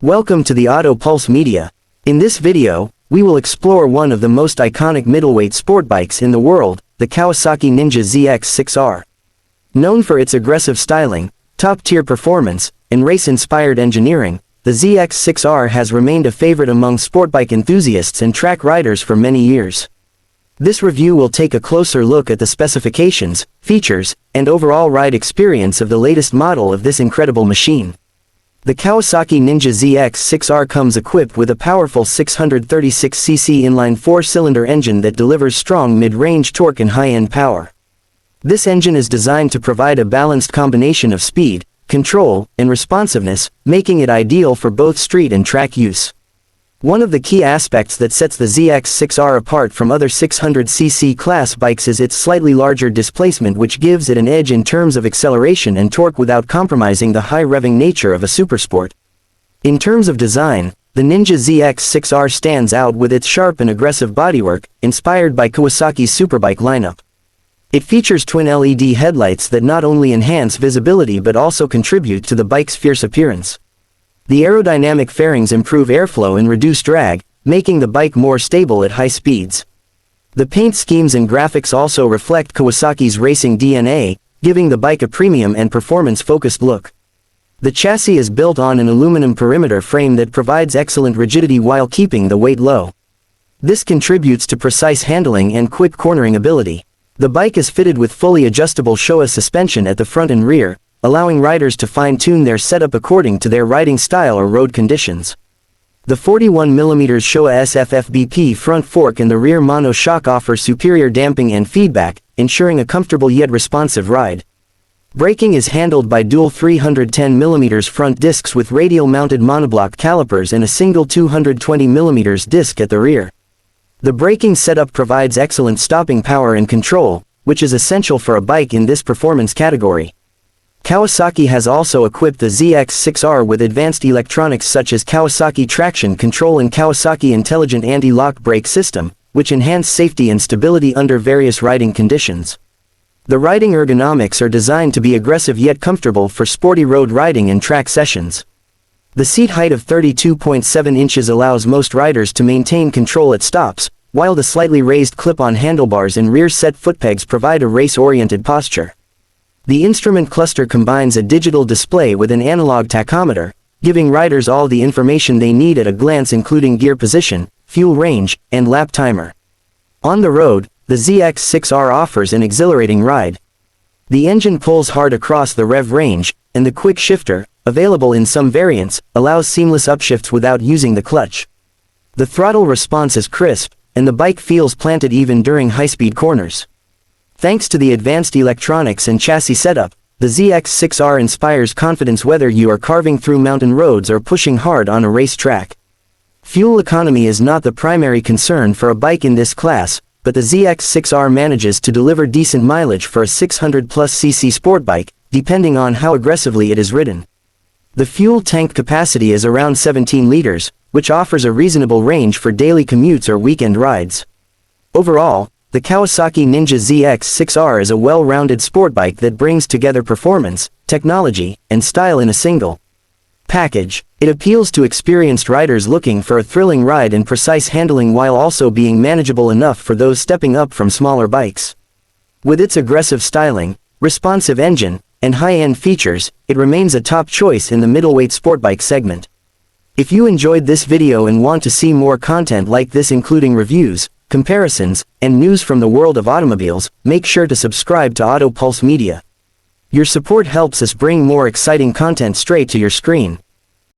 Welcome to the Auto Pulse Media. In this video, we will explore one of the most iconic middleweight sport bikes in the world, the Kawasaki Ninja ZX-6R. Known for its aggressive styling, top-tier performance, and race-inspired engineering, the ZX-6R has remained a favorite among sport bike enthusiasts and track riders for many years. This review will take a closer look at the specifications, features, and overall ride experience of the latest model of this incredible machine. The Kawasaki Ninja ZX-6R comes equipped with a powerful 636cc inline four-cylinder engine that delivers strong mid-range torque and high-end power. This engine is designed to provide a balanced combination of speed, control, and responsiveness, making it ideal for both street and track use. One of the key aspects that sets the ZX-6R apart from other 600cc class bikes is its slightly larger displacement, which gives it an edge in terms of acceleration and torque without compromising the high-revving nature of a SuperSport. In terms of design, the Ninja ZX-6R stands out with its sharp and aggressive bodywork, inspired by Kawasaki's superbike lineup. It features twin LED headlights that not only enhance visibility but also contribute to the bike's fierce appearance. The aerodynamic fairings improve airflow and reduce drag, making the bike more stable at high speeds. The paint schemes and graphics also reflect Kawasaki's racing DNA, giving the bike a premium and performance-focused look. The chassis is built on an aluminum perimeter frame that provides excellent rigidity while keeping the weight low. This contributes to precise handling and quick cornering ability. The bike is fitted with fully adjustable Showa suspension at the front and rear, allowing riders to fine-tune their setup according to their riding style or road conditions. The 41mm Showa SFFBP front fork and the rear mono shock offer superior damping and feedback, ensuring a comfortable yet responsive ride. Braking is handled by dual 310mm front discs with radial-mounted monoblock calipers and a single 220mm disc at the rear. The braking setup provides excellent stopping power and control, which is essential for a bike in this performance category. Kawasaki has also equipped the ZX-6R with advanced electronics such as Kawasaki Traction Control and Kawasaki Intelligent Anti-Lock Brake System, which enhance safety and stability under various riding conditions. The riding ergonomics are designed to be aggressive yet comfortable for sporty road riding and track sessions. The seat height of 32.7 inches allows most riders to maintain control at stops, while the slightly raised clip-on handlebars and rear set footpegs provide a race-oriented posture. The instrument cluster combines a digital display with an analog tachometer, giving riders all the information they need at a glance, including gear position, fuel range, and lap timer. On the road, the ZX-6R offers an exhilarating ride. The engine pulls hard across the rev range, and the quick shifter, available in some variants, allows seamless upshifts without using the clutch. The throttle response is crisp, and the bike feels planted even during high-speed corners. Thanks to the advanced electronics and chassis setup, the ZX-6R inspires confidence whether you are carving through mountain roads or pushing hard on a race track. Fuel economy is not the primary concern for a bike in this class, but the ZX-6R manages to deliver decent mileage for a 600+cc sport bike, depending on how aggressively it is ridden. The fuel tank capacity is around 17 liters, which offers a reasonable range for daily commutes or weekend rides. Overall, the Kawasaki Ninja ZX-6R is a well-rounded sport bike that brings together performance, technology, and style in a single package. It appeals to experienced riders looking for a thrilling ride and precise handling while also being manageable enough for those stepping up from smaller bikes. With its aggressive styling, responsive engine, and high-end features, it remains a top choice in the middleweight sport bike segment. If you enjoyed this video and want to see more content like this, including reviews, comparisons, and news from the world of automobiles, make sure to subscribe to Auto Pulse Media. Your support helps us bring more exciting content straight to your screen.